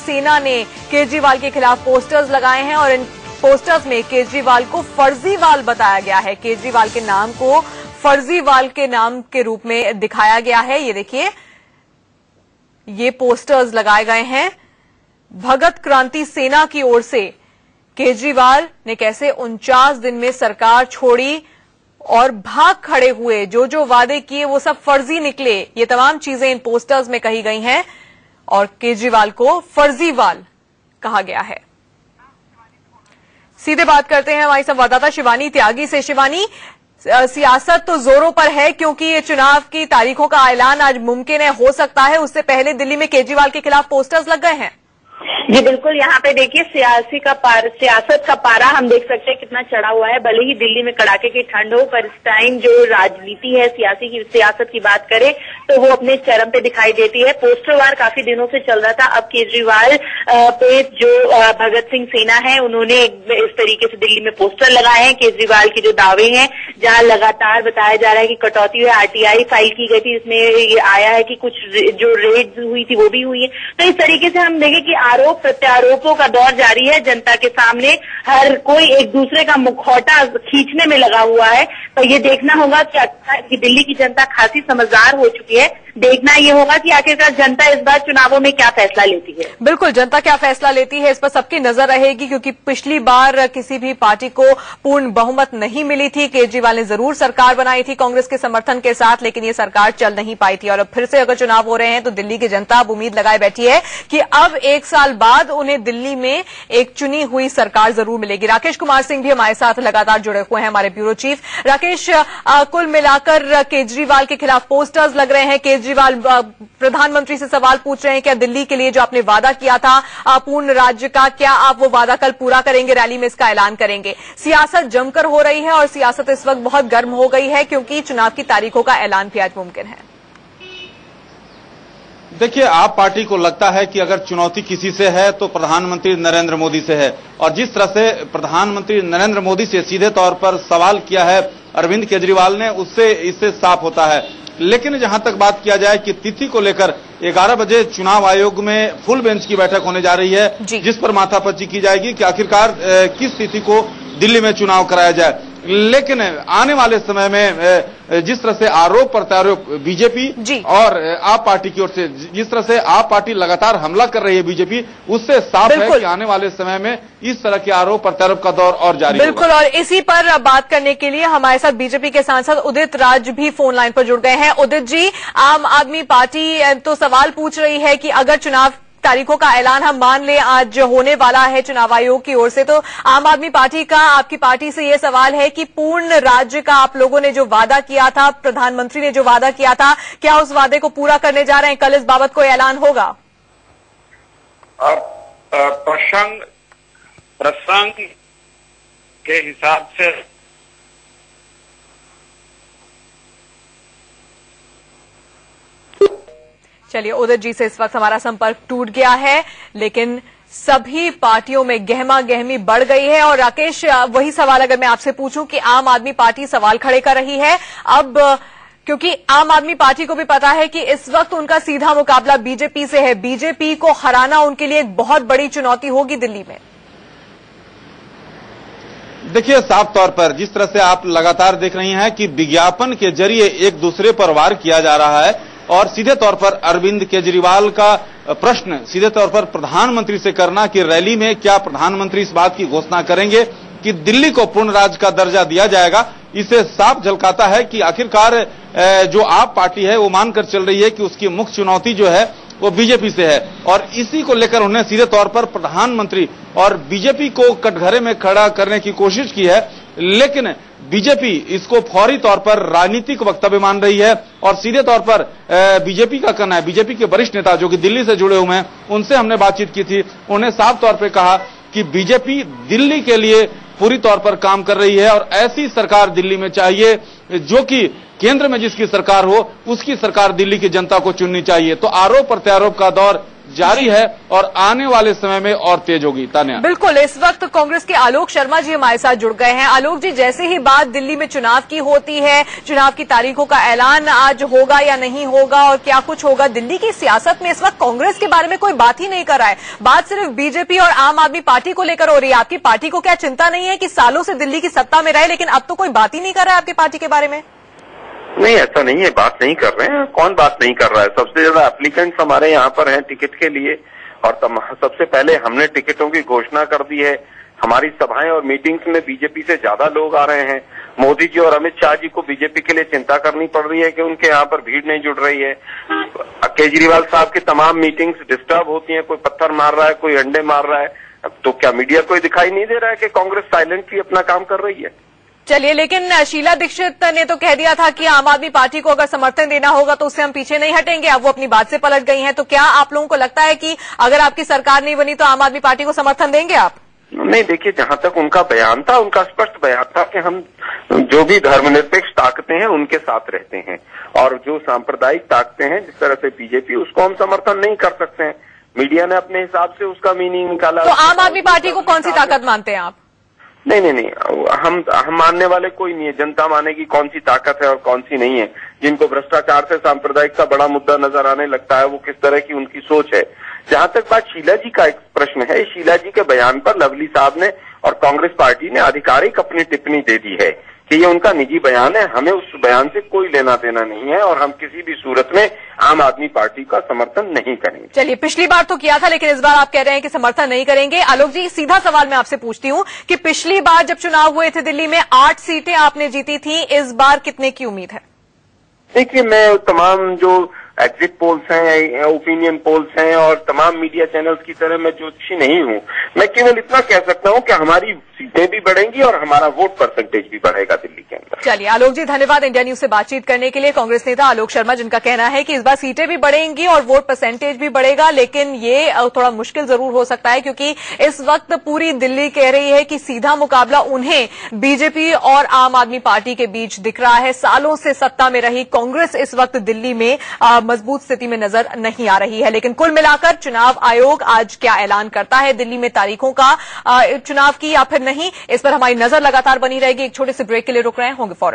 सेना ने केजरीवाल के खिलाफ पोस्टर्स लगाए हैं और इन पोस्टर्स में केजरीवाल को फर्जीवाल बताया गया है। केजरीवाल के नाम को फर्जीवाल के नाम के रूप में दिखाया गया है। ये देखिए, ये पोस्टर्स लगाए गए हैं। भगत क्रांति सेना की ओर से केजरीवाल ने कैसे 49 दिन में सरकार छोड़ी और भाग खड़े हुए, जो वादे किए वो सब फर्जी निकले, ये तमाम चीजें इन पोस्टर्स में कही गई हैं और केजरीवाल को फर्जीवाल कहा गया है। सीधे बात करते हैं हमारी संवाददाता शिवानी त्यागी से। शिवानी, सियासत तो जोरों पर है क्योंकि ये चुनाव की तारीखों का ऐलान आज मुमकिन है, हो सकता है। उससे पहले दिल्ली में केजरीवाल के खिलाफ पोस्टर्स लग गए हैं। जी बिल्कुल, यहाँ पे देखिए सियासत का पारा हम देख सकते हैं कितना चढ़ा हुआ है। भले ही दिल्ली में कड़ाके की ठंड हो, पर इस टाइम जो राजनीति है, सियासत की बात करें तो वो अपने चरम पे दिखाई देती है। पोस्टर वार काफी दिनों से चल रहा था। अब केजरीवाल पे जो भगत सिंह सेना है, उन्होंने इस तरीके से दिल्ली में पोस्टर लगाए हैं। केजरीवाल के जो दावे हैं, जहां लगातार बताया जा रहा है कि कटौती हुई RTI फाइल की गई थी, इसमें ये आया है कि कुछ जो रेड हुई थी वो भी हुई है। तो इस तरीके से हम देखें कि आरोप प्रत्यारोपों का दौर जारी है। जनता के सामने हर कोई एक दूसरे का मुखौटा खींचने में लगा हुआ है। तो ये देखना होगा कि दिल्ली की जनता खासी समझदार हो चुकी है। देखना ये होगा कि आखिरकार जनता इस बार चुनावों में क्या फैसला लेती है। बिल्कुल, जनता क्या फैसला लेती है इस पर सबकी नजर रहेगी, क्योंकि पिछली बार किसी भी पार्टी को पूर्ण बहुमत नहीं मिली थी। केजरीवाल ने जरूर सरकार बनाई थी कांग्रेस के समर्थन के साथ, लेकिन ये सरकार चल नहीं पाई थी। और अब फिर से अगर चुनाव हो रहे हैं तो दिल्ली की जनता अब उम्मीद लगाए बैठी है कि अब 1 साल बाद उन्हें दिल्ली में एक चुनी हुई सरकार जरूर मिलेगी। राकेश कुमार सिंह भी हमारे साथ लगातार जुड़े हुए हैं, हमारे ब्यूरो चीफ। राकेश, कुल मिलाकर केजरीवाल के खिलाफ पोस्टर्स लग रहे हैं। केजरीवाल प्रधानमंत्री से सवाल पूछ रहे हैं, क्या दिल्ली के लिए जो आपने वादा किया था पूर्ण राज्य का, क्या आप वो वादा कल पूरा करेंगे, रैली में इसका ऐलान करेंगे? सियासत जमकर हो रही है और सियासत इस वक्त बहुत गर्म हो गई है क्योंकि चुनाव की तारीखों का ऐलान भी आज मुमकिन है। देखिए, आप पार्टी को लगता है कि अगर चुनौती किसी से है तो प्रधानमंत्री नरेंद्र मोदी से है, और जिस तरह से प्रधानमंत्री नरेंद्र मोदी से सीधे तौर पर सवाल किया है अरविंद केजरीवाल ने, उससे इससे साफ होता है। लेकिन जहां तक बात किया जाए कि तिथि को लेकर 11 बजे चुनाव आयोग में फुल बेंच की बैठक होने जा रही है, जिस पर माथापच्ची की जाएगी कि आखिरकार किस तिथि को दिल्ली में चुनाव कराया जाए। लेकिन आने वाले समय में जिस तरह से आरोप प्रत्यारोप बीजेपी और आप पार्टी की ओर से, जिस तरह से आप पार्टी लगातार हमला कर रही है बीजेपी, उससे साफ है कि आने वाले समय में इस तरह के आरोप प्रत्यारोप का दौर और जारी बिल्कुल होगा। और इसी पर बात करने के लिए हमारे साथ बीजेपी के सांसद उदित राज भी फोन लाइन पर जुड़ गए हैं। उदित जी, आम आदमी पार्टी तो सवाल पूछ रही है कि अगर चुनाव तारीखों का ऐलान हम मान लें आज होने वाला है चुनाव आयोग की ओर से, तो आम आदमी पार्टी का आपकी पार्टी से यह सवाल है कि पूर्ण राज्य का आप लोगों ने जो वादा किया था, प्रधानमंत्री ने जो वादा किया था, क्या उस वादे को पूरा करने जा रहे हैं? कल इस बाबत कोई ऐलान होगा? प्रसंग के हिसाब से चलिए, उदित जी से इस वक्त हमारा संपर्क टूट गया है, लेकिन सभी पार्टियों में गहमा गहमी बढ़ गई है। और राकेश, वही सवाल अगर मैं आपसे पूछूं कि आम आदमी पार्टी सवाल खड़े कर रही है अब, क्योंकि आम आदमी पार्टी को भी पता है कि इस वक्त उनका सीधा मुकाबला बीजेपी से है। बीजेपी को हराना उनके लिए एक बहुत बड़ी चुनौती होगी दिल्ली में। देखिए, साफ तौर पर जिस तरह से आप लगातार देख रही हैं कि विज्ञापन के जरिए एक दूसरे पर वार किया जा रहा है, और सीधे तौर पर अरविंद केजरीवाल का प्रश्न सीधे तौर पर प्रधानमंत्री से करना कि रैली में क्या प्रधानमंत्री इस बात की घोषणा करेंगे कि दिल्ली को पूर्ण राज्य का दर्जा दिया जाएगा, इसे साफ झलकाता है कि आखिरकार जो आप पार्टी है वो मानकर चल रही है कि उसकी मुख्य चुनौती जो है वो बीजेपी से है। और इसी को लेकर उन्होंने सीधे तौर पर प्रधानमंत्री और बीजेपी को कटघरे में खड़ा करने की कोशिश की है, लेकिन बीजेपी इसको फौरी तौर पर राजनीतिक वक्तव्य मान रही है। और सीधे तौर पर बीजेपी का कहना है, बीजेपी के वरिष्ठ नेता जो कि दिल्ली से जुड़े हुए हैं, उनसे हमने बातचीत की थी, उन्हें साफ तौर पर कहा कि बीजेपी दिल्ली के लिए पूरी तौर पर काम कर रही है और ऐसी सरकार दिल्ली में चाहिए जो कि केंद्र में जिसकी सरकार हो उसकी सरकार दिल्ली की जनता को चुननी चाहिए। तो आरोप प्रत्यारोप का दौर जारी है और आने वाले समय में और तेज होगी। तान्या, बिल्कुल, इस वक्त कांग्रेस के आलोक शर्मा जी हमारे साथ जुड़ गए हैं। आलोक जी, जैसे ही बात दिल्ली में चुनाव की होती है, चुनाव की तारीखों का ऐलान आज होगा या नहीं होगा और क्या कुछ होगा, दिल्ली की सियासत में इस वक्त कांग्रेस के बारे में कोई बात ही नहीं कर रहा है। बात सिर्फ बीजेपी और आम आदमी पार्टी को लेकर हो रही है। आपकी पार्टी को क्या चिंता नहीं है कि सालों से दिल्ली की सत्ता में रहे, लेकिन अब तो कोई बात ही नहीं कर रहा है आपकी पार्टी के बारे में? नहीं, ऐसा नहीं है, बात नहीं कर रहे हैं। कौन बात नहीं कर रहा है? सबसे ज्यादा एप्लीकेंट्स हमारे यहाँ पर हैं टिकट के लिए, और सबसे पहले हमने टिकटों की घोषणा कर दी है। हमारी सभाएं और मीटिंग्स में बीजेपी से ज्यादा लोग आ रहे हैं। मोदी जी और अमित शाह जी को बीजेपी के लिए चिंता करनी पड़ रही है कि उनके यहाँ पर भीड़ नहीं जुड़ रही है। केजरीवाल साहब की तमाम मीटिंग्स डिस्टर्ब होती हैं, कोई पत्थर मार रहा है, कोई अंडे मार रहा है। तो क्या मीडिया को दिखाई नहीं दे रहा है कि कांग्रेस साइलेंटली अपना काम कर रही है? चलिए, लेकिन शीला दीक्षित ने तो कह दिया था कि आम आदमी पार्टी को अगर समर्थन देना होगा तो उससे हम पीछे नहीं हटेंगे। अब वो अपनी बात से पलट गई हैं। तो क्या आप लोगों को लगता है कि अगर आपकी सरकार नहीं बनी तो आम आदमी पार्टी को समर्थन देंगे आप? नहीं, देखिए, जहां तक उनका बयान था, उनका स्पष्ट बयान था कि हम जो भी धर्मनिरपेक्ष ताकतें हैं उनके साथ रहते हैं, और जो सांप्रदायिक ताकतें हैं जिस तरह से बीजेपी, उसको हम समर्थन नहीं कर सकते हैं। मीडिया ने अपने हिसाब से उसका मीनिंग निकाला। तो आम आदमी पार्टी को कौन सी ताकत मानते हैं आप? नहीं, हम मानने वाले कोई नहीं है। जनता मानेगी कौन सी ताकत है और कौन सी नहीं है। जिनको भ्रष्टाचार से सांप्रदायिकता बड़ा मुद्दा नजर आने लगता है, वो किस तरह की उनकी सोच है। जहां तक बात शीला जी का एक प्रश्न है, शीला जी के बयान पर लवली साहब ने और कांग्रेस पार्टी ने आधिकारिक अपनी टिप्पणी दे दी है कि ये उनका निजी बयान है, हमें उस बयान से कोई लेना देना नहीं है और हम किसी भी सूरत में आम आदमी पार्टी का समर्थन नहीं करेंगे। चलिए, पिछली बार तो किया था, लेकिन इस बार आप कह रहे हैं कि समर्थन नहीं करेंगे। आलोक जी, सीधा सवाल मैं आपसे पूछती हूँ कि पिछली बार जब चुनाव हुए थे दिल्ली में 8 सीटें आपने जीती थी, इस बार कितने की उम्मीद है? देखिए, मैं तमाम जो एग्जिट पोल्स हैं, ओपिनियन पोल्स हैं और तमाम मीडिया चैनल्स की तरह मैं ज्योतिषी नहीं हूं। मैं केवल इतना कह सकता हूं कि हमारी सीटें भी बढ़ेंगी और हमारा वोट परसेंटेज भी बढ़ेगा दिल्ली के अंदर। चलिए आलोक जी, धन्यवाद इंडिया न्यूज से बातचीत करने के लिए। कांग्रेस नेता आलोक शर्मा, जिनका कहना है कि इस बार सीटें भी बढ़ेंगी और वोट परसेंटेज भी बढ़ेगा, लेकिन ये थोड़ा मुश्किल जरूर हो सकता है क्योंकि इस वक्त पूरी दिल्ली कह रही है कि सीधा मुकाबला उन्हें बीजेपी और आम आदमी पार्टी के बीच दिख रहा है। सालों से सत्ता में रही कांग्रेस इस वक्त दिल्ली में मजबूत स्थिति में नजर नहीं आ रही है। लेकिन कुल मिलाकर चुनाव आयोग आज क्या ऐलान करता है दिल्ली में तारीखों का, चुनाव की या फिर नहीं, इस पर हमारी नजर लगातार बनी रहेगी। एक छोटे से ब्रेक के लिए रुक रहे हैं, होंगे फौरन।